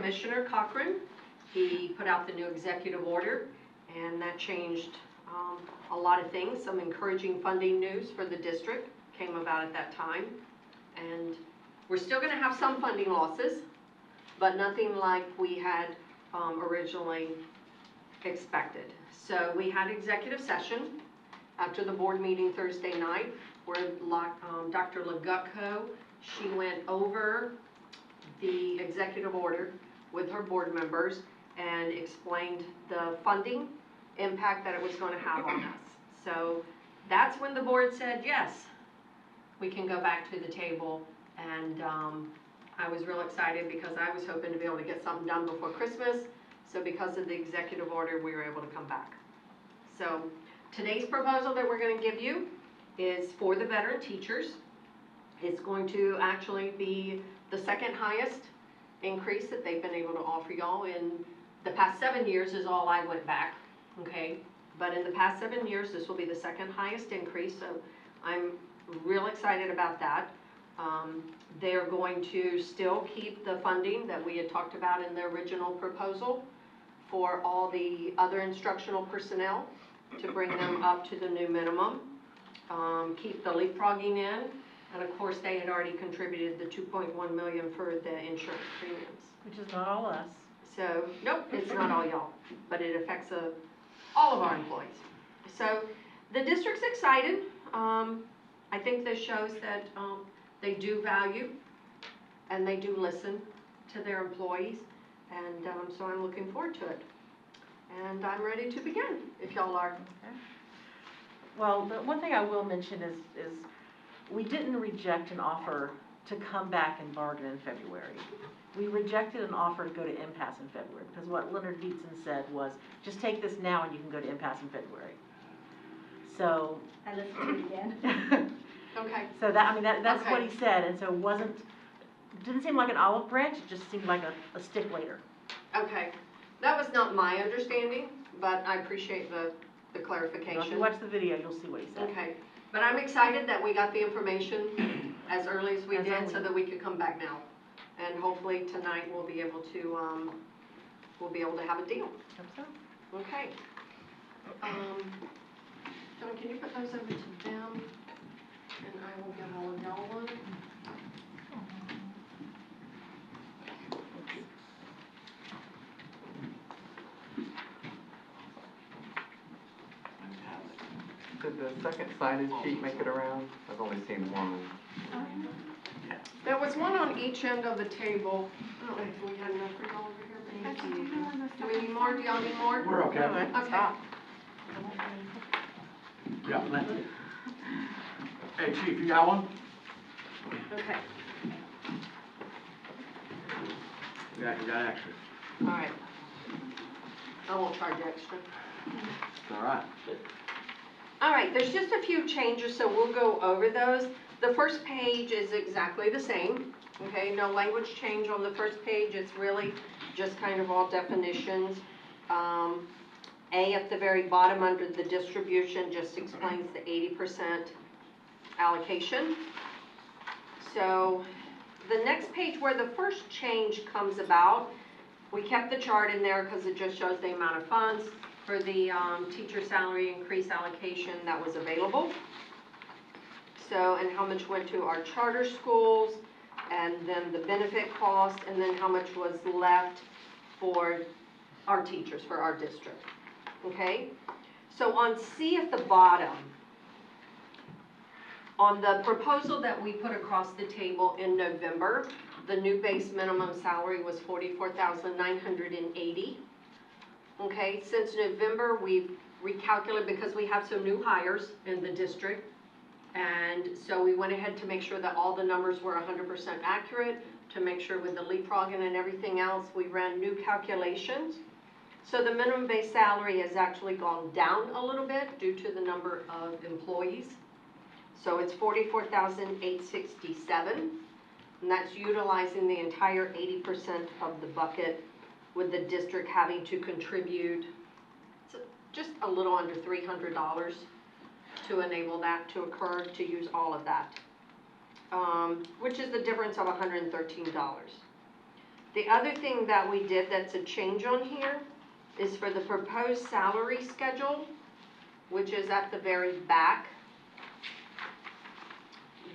Commissioner Cochran. He put out the new executive order, and that changed a lot of things. Some encouraging funding news for the district came about at that time. And we're still going to have some funding losses, but nothing like we had originally expected. So we had executive session after the board meeting Thursday night where Dr. Legutko, she went over the executive order with her board members and explained the funding impact that it was going to have on us. So that's when the board said, yes, we can go back to the table. And I was real excited because I was hoping to be able to get something done before Christmas. So because of the executive order, we were able to come back. So today's proposal that we're going to give you is for the veteran teachers. It's going to actually be the second highest increase that they've been able to offer y'all. In the past 7 years is all I went back, okay? But in the past 7 years, this will be the second highest increase, so I'm real excited about that. They're going to still keep the funding that we had talked about in the original proposal for all the other instructional personnel to bring them up to the new minimum. Keep the leapfrogging in, and of course they had already contributed the $2.1 million for the insurance premiums. Which is not all us. So, nope, it's not all y'all, but it affects all of our employees. So, the district's excited. I think this shows that they do value and they do listen to their employees, and so I'm looking forward to it. And I'm ready to begin, if y'all are. Okay. Well, the one thing I will mention is we didn't reject an offer to come back and bargain in February. We rejected an offer to go to impasse in February because what Leonard Dietzen said was, just take this now and you can go to impasse in February. So I listened to it again. Okay. So that, I mean, that's Okay. what he said, and so didn't seem like an olive branch, it just seemed like a stick later. Okay. That was not my understanding, but I appreciate the If clarification. you watch the video, you'll see what he said. Okay. But I'm excited that we got the information as early as we did so that we could come back now. And hopefully tonight we'll be able to have a deal. Hope so. Okay. John, can you put those over to them? And I will get all of y'all one. Did the second signage sheet make it around? I've only seen one. There was one on each end of the table. I don't know if we had enough for y'all over here. Thank you. Do we need more? Do y'all need more? We're okay. Okay. Yeah, thank you. Hey, Chief, you got one? Okay. Yeah, you got extra. All right. I won't charge extra. It's all right. All right, there's just a few changes, so we'll go over those. The first page is exactly the same, okay? No language change on the first page. It's really just kind of all definitions. A at the very bottom under the distribution just explains the 80% allocation. So the next page where the first change comes about, we kept the chart in there because it just shows the amount of funds for the teacher salary increase allocation that was available. So, and how much went to our charter schools, and then the benefit cost, and then how much was left for our teachers, for our district. Okay? So on C at the bottom, on the proposal that we put across the table in November, the new base minimum salary was $44,980. Okay, since November, we've recalculated because we have some new hires in the district. And so we went ahead to make sure that all the numbers were 100% accurate, to make sure with the leapfrogging and everything else, we ran new calculations. So the minimum base salary has actually gone down a little bit due to the number of employees. So it's $44,867, and that's utilizing the entire 80% of the bucket, with the district having to contribute just a little under $300 to enable that to occur, to use all of that, which is the difference of $113. The other thing that we did that's a change on here is for the proposed salary schedule, which is at the very back.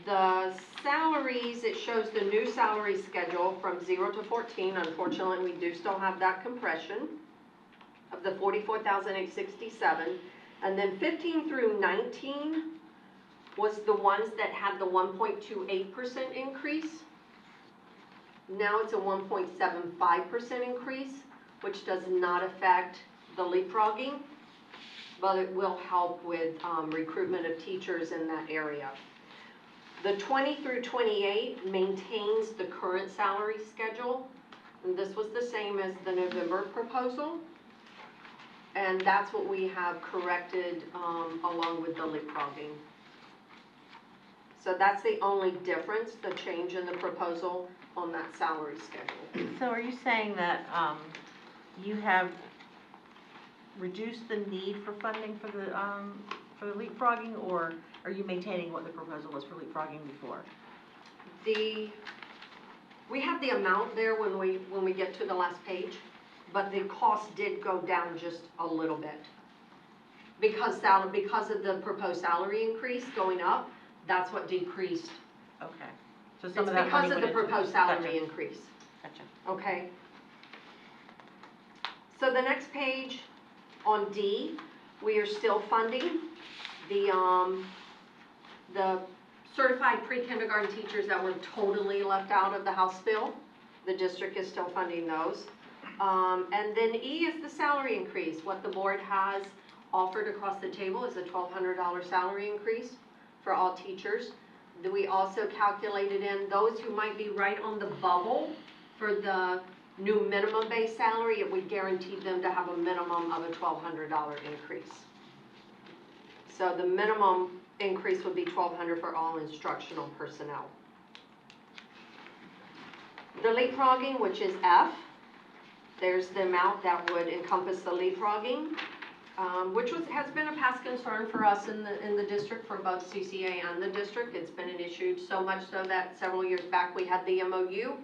The salaries, it shows the new salary schedule from 0 to 14. Unfortunately, we do still have that compression of the 44,867. And then 15 through 19 was the ones that had the 1.28% increase. Now it's a 1.75% increase, which does not affect the leapfrogging, but it will help with recruitment of teachers in that area. The 20 through 28 maintains the current salary schedule, and this was the same as the November proposal. And that's what we have corrected along with the leapfrogging. So that's the only difference, the change in the proposal on that salary schedule. So are you saying that you have reduced the need for funding for the leapfrogging, or are you maintaining what the proposal was for leapfrogging before? We have the amount there when we get to the last page, but the cost did go down just a little bit. Because of the proposed salary increase going up, that's what decreased. Okay. So It's some of that money because of went the into- proposed salary Gotcha. increase, Gotcha. okay? So the next page, on D, we are still funding the certified pre-kindergarten teachers that were totally left out of the House bill. The district is still funding those. And then E is the salary increase. What the board has offered across the table is a $1,200 salary increase for all teachers. We also calculated in those who might be right on the bubble for the new minimum base salary, it would guarantee them to have a minimum of a $1,200 increase. So the minimum increase would be $1,200 for all instructional personnel. The leapfrogging, which is F, there's the amount that would encompass the leapfrogging, which has been a past concern for us in the district for both CCA and the district. It's been an issue, so much so that several years back we had the MOU,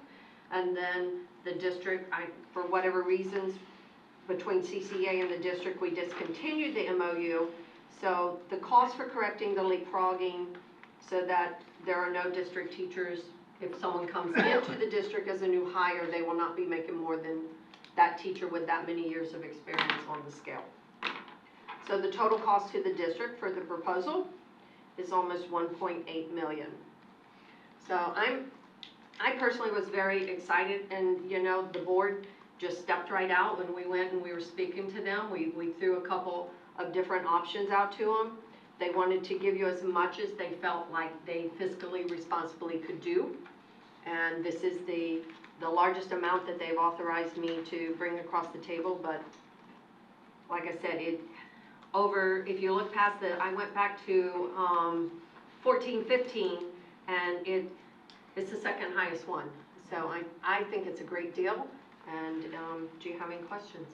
and then the district, for whatever reasons, between CCA and the district, we discontinued the MOU. So the cost for correcting the leapfrogging so that there are no district teachers, if someone comes into the district as a new hire, they will not be making more than that teacher with that many years of experience on the scale. So the total cost to the district for the proposal is almost 1.8 million. So I personally was very excited, and you know, the board just stepped right out when we went and we were speaking to them. We threw a couple of different options out to them. They wanted to give you as much as they felt like they fiscally responsibly could do. And this is the largest amount that they've authorized me to bring across the table. But like I said, if you look past I went back to 14, 15, and it's the second highest one. So I think it's a great deal. And do you have any questions?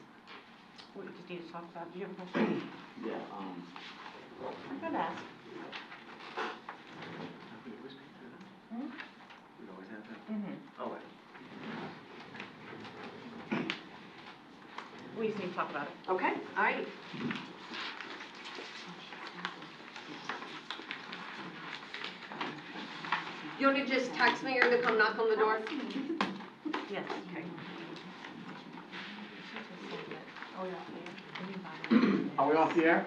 We just need to talk about, do you have a question? Yeah, I'm going to ask. We always go through that? Hmm? We always have that? Mm-hmm. Oh, wait. We just need to talk about it. Okay, all right. You want to just text me or to come knock on the door? Yes. Okay. Oh, yeah. are we off the air?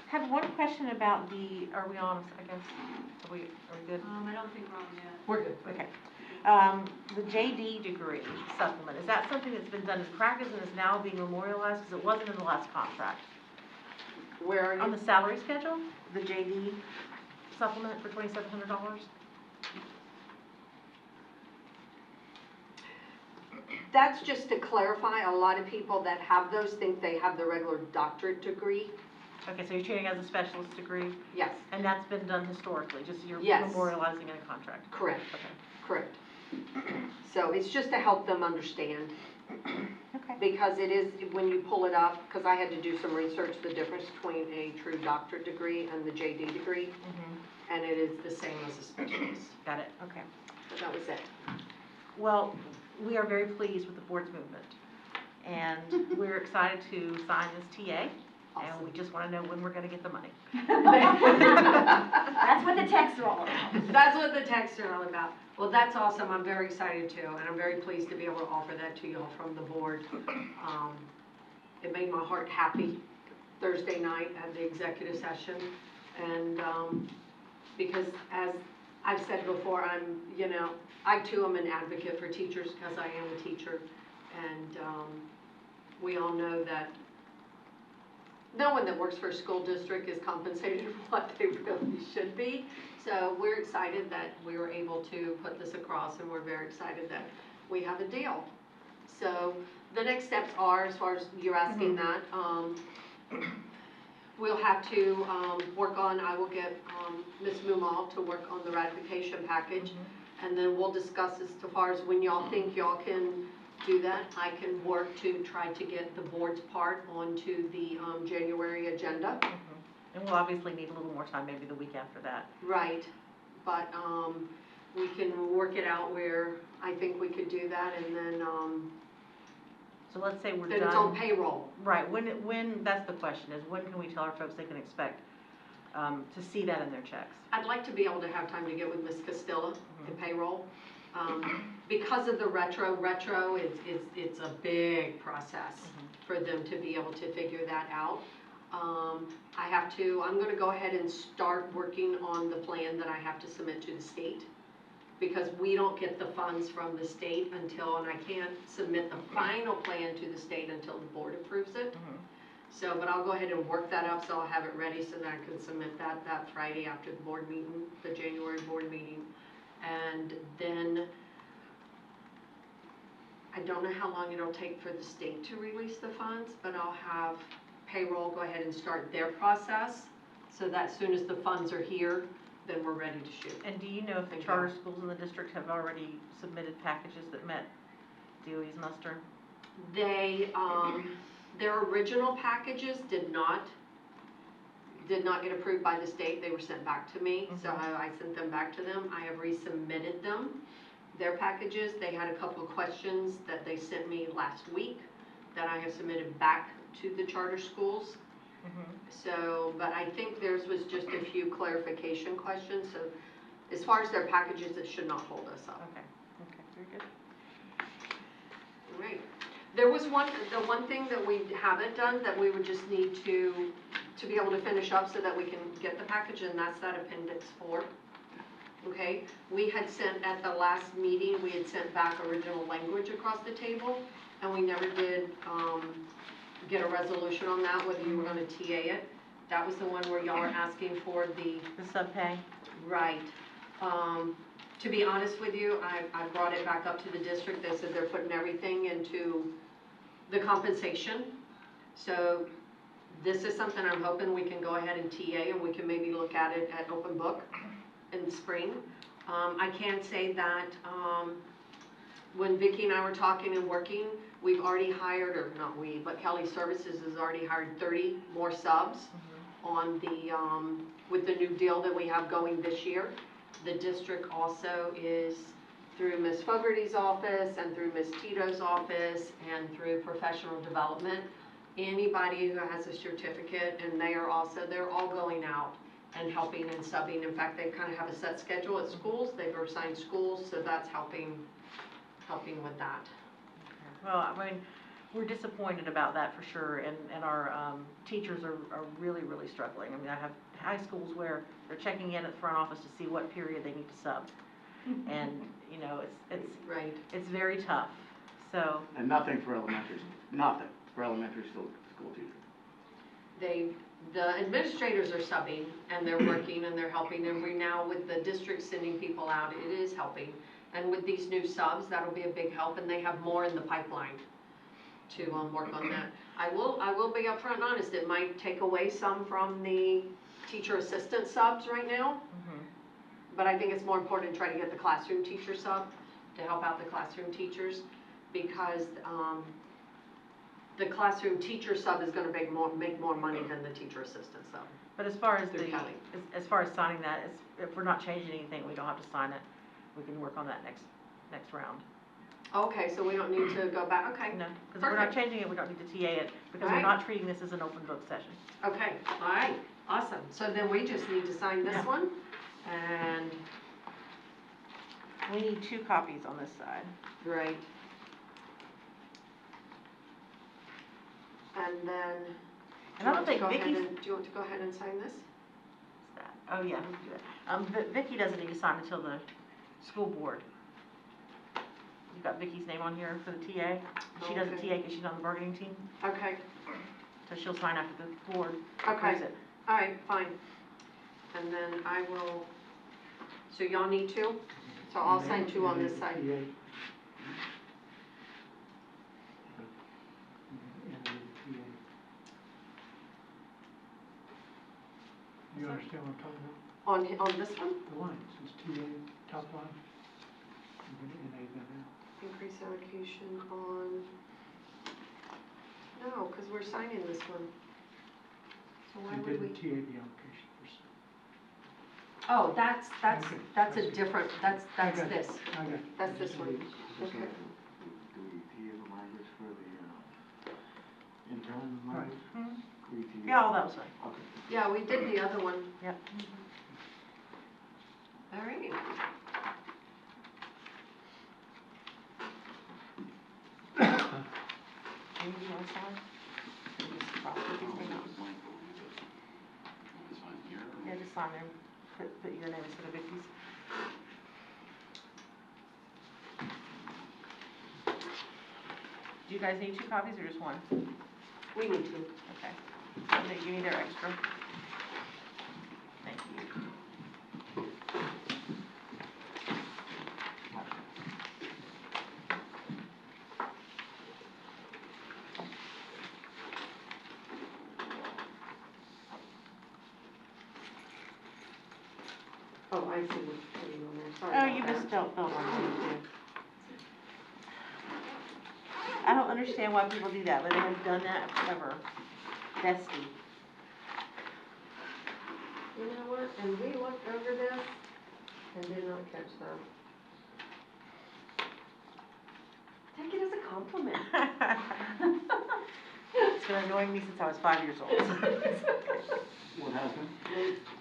Have one question about are we on, I guess, are we good? I don't think we're on yet. We're good. Okay. The JD degree supplement, is that something that's been done in practice and is now being memorialized, because it wasn't in the last contract? Where are you? On the salary schedule, the JD supplement for $2,700? That's just to clarify, a lot of people that have those think they have the regular doctorate degree. Okay, so you're treating it as a specialist degree, Yes, and that's been done historically, just you're Yes. memorializing in a contract? correct, Okay. correct. So it's just to help them understand, Okay. because it is, when you pull it up, because I had to do some research, the difference between a true doctorate degree and the JD degree, Mm-hmm. and it is the same as a specialist. Got it, okay. So that was it. Well, we are very pleased with the board's movement, and we're excited to sign this TA, and we just want to know when we're going to get the money. That's what the texts are all about. That's what the texts are all about. Well, that's awesome. I'm very excited too, and I'm very pleased to be able to offer that to y'all from the board. It made my heart happy Thursday night at the executive session, and because as I've said before, I too am an advocate for teachers because I am a teacher, and we all know that no one that works for a school district is compensated for what they really should be. So we're excited that we were able to put this across, and we're very excited that we have a deal. So the next steps are, as far as you're asking that, we'll have to work on, I will get Ms. Mumal to work on the ratification package, and then we'll discuss as far as when y'all think y'all can do that. I can work to try to get the board's part onto the January agenda. And we'll obviously need a little more time, maybe the week after that. Right, but we can work it out where I think we could do that, and then So let's say we're then done. it's on payroll. Right, when, that's the question, is when can we tell our folks they can expect to see that in their checks? I'd like to be able to have time to get with Ms. Castilla in payroll. Because of the retro it's a big process for them to be able to figure that out. I'm gonna go ahead and start working on the plan that I have to submit to the state, because we don't get the funds from the state until, and I can't submit the final plan to the state until the board approves it. So, but I'll go ahead and work that up, so I'll have it ready so that I can submit that Friday after the board meeting, the January board meeting. And then, I don't know how long it'll take for the state to release the funds, but I'll have payroll go ahead and start their process, so that as soon as the funds are here, then we're ready to shoot. And do you know if the Thank charter you. schools in the district have already submitted packages that met DOE's muster? They, their original packages did not get approved by the state. They were sent back to me, so I sent them back to them. I have resubmitted them, their packages. They had a couple of questions that they sent me last week that I have submitted back to the charter schools. So, but I think theirs was just a few clarification questions, so as far as their packages, it should not hold us up. Okay, very good. All right. There was the one thing that we haven't done that we would just need to be able to finish up so that we can get the package, and that's that Appendix 4. Okay, we had sent, at the last meeting, we had sent back original language across the table, and we never did get a resolution on that, whether you were going to TA it. That was the one where y'all are asking for the subpay? Right. To be honest with you, I brought it back up to the district. They said they're putting everything into the compensation. So this is something I'm hoping we can go ahead and TA, and we can maybe look at it at open book in the spring. I can say that when Vicki and I were talking and working, we've already hired, or not we, but Kelly Services has already hired 30 more subs on the, with the new deal that we have going this year. The district also is, through Ms. Fogarty's office and through Ms. Tito's office and through professional development, anybody who has a certificate, and they're all going out and helping and subbing. In fact, they kind of have a set schedule at schools. They've assigned schools, so that's helping with that. Well, I mean, we're disappointed about that for sure, and our teachers are really, really struggling. I mean, I have high schools where they're checking in at the front office to see what period they need to sub. And, you know, Right. it's very tough, so. And nothing for elementary school teachers. The administrators are subbing, and they're working, and they're helping, and we now, with the district sending people out, it is helping. And with these new subs, that'll be a big help, and they have more in the pipeline to work on that. I will be upfront and honest, it might take away some from the teacher assistant subs right now, but I think it's more important to try to get the classroom teacher sub to help out the classroom teachers, because the classroom teacher sub is gonna make more money than the teacher assistant sub. But as far as Through Kelly. as far as signing that, if we're not changing anything, we don't have to sign it. We can work on that next round. Okay, so we don't need to go back, okay. No, because we're not Perfect. changing it, we don't need to TA it, because we're Right. not treating this as an open book session. Okay, all right, awesome. So then we just need to sign this Yeah. one, and, We need 2 copies on this side. right. And then, And I don't think Vicky's, do you want to go ahead and sign this? oh yeah, we can do it. But Vicky doesn't need to sign until the school board. You've got Vicky's name on here for the TA. She doesn't Okay. TA because she's on the bargaining team, Okay, so she'll sign after the board okay, approves it. all right, fine. And then I will, so y'all need 2? So I'll sign 2 on this side. You understand what I'm talking about? On this one? The lines, it's TA, top line, and then NA. Increase allocation on, no, because we're signing this one. So why You would we? didn't TA the application first. Oh, that's Okay, a I see. different, that's I got this. it. I got it. That's I this just one. read it. Okay. Do we TA the language for the, intern Right. language? Mhm. We TA Yeah, all that was fine. Okay. Yeah, we did the other one. Yep. All right. Anything you want to sign? Just cross Vicky's name out. Yeah, just sign there. Put your name instead of Vicky's. Do you guys need 2 copies or just 1? We need to. Okay. And then you need their extra. Thank you. Oh, I see what you're putting on there. Sorry Oh, about you that. misspelled one too. I don't understand why people do that, but they have done that forever. Bestie. You know what? And we looked over this and did not catch that. Take it as a compliment. It's been annoying me since I was 5 years old. What happened?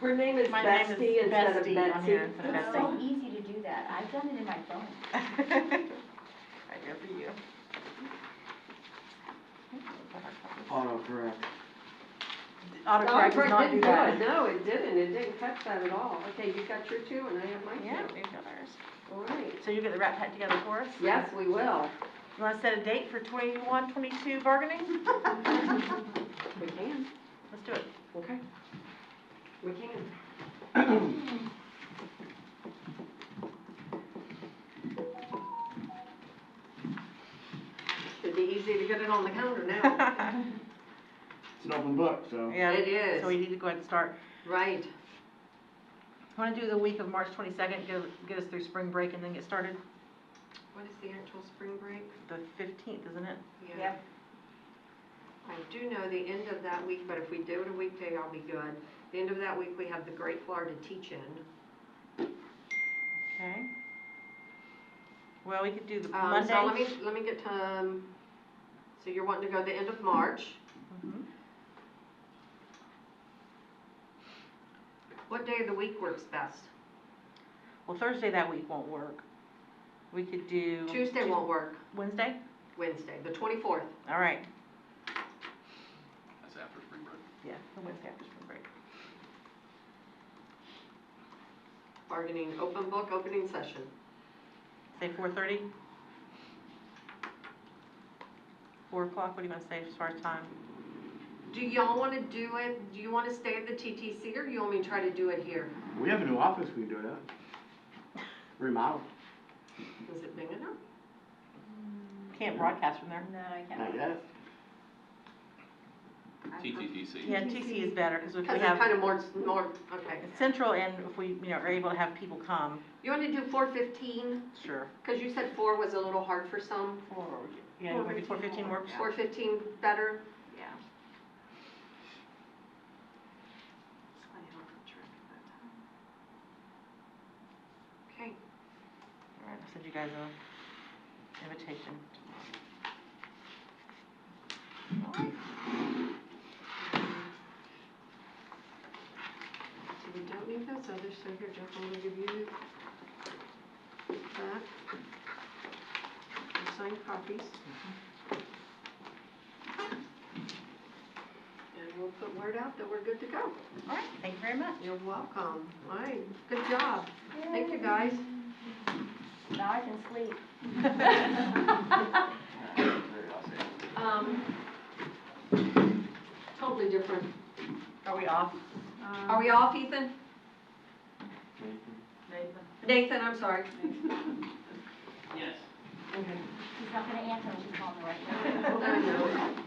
Her name is My name is Bestie instead of Bestie Betsy. on here instead of It's Bestie. so easy to do that. I've done it in my phone. Right here for you. Autocorrect. Autocorrect does not do didn't that. it. No, it didn't. It didn't catch that at all. Okay, you got your 2 and I have mine Yeah, too. we've got ours. All right. So you get the rat pack together for us? Yes, we will. You want to set a date for 21-22 bargaining? We can. Let's do it. Okay. We can. Should be easy to get it on the calendar now. It's an open book, so. Yeah, It is. so we need to go ahead and start. Right. Want to do the week of March 22nd, get us through spring break and then get started? What is the actual spring break? The 15th, isn't it? Yeah. Yep. I do know the end of that week, but if we do it a weekday, I'll be good. The end of that week, we have the Great Florida Teach-In. Okay. Well, we could do the So Monday. let me get to, so you're wanting to go the end of March. Mhm. What day of the week works best? Well, Thursday that week won't work. We could do. Tuesday won't work. Wednesday? Wednesday, the 24th. All right, That's after spring break. yeah, the Wednesday after spring break. Bargaining open book, opening session. Say 4:30? 4 o'clock, what do you want to say as far as time? Do y'all want to do it, do you want to stay at the TTC or do you want me to try to do it here? We have a new office we can do it at. Remodel. Is it big enough? Can't broadcast from there. No, I can't. Not yet. TTTC. Yeah, TC is better, because if Because we it's have, kind of more, okay. it's central, and if we, are able to have people come, You want to do 4:15? sure. Because you said 4 was a little hard for some. Yeah, maybe 4:15 works? 4:15 better? Yeah. Okay. All right, I'll send you guys a invitation tomorrow. All right. So we don't need those others, so here, Jeff, I'm gonna give you that. The signed copies. And we'll put word out that we're good to go. All right, thank you very much. You're welcome. All right, good job. Thank you, guys. Now I can sleep. Totally different. Are we off? Are we off, Ethan? Nathan? Nathan, I'm sorry. Yes. Okay. She's not gonna answer when she's on the right way. I know.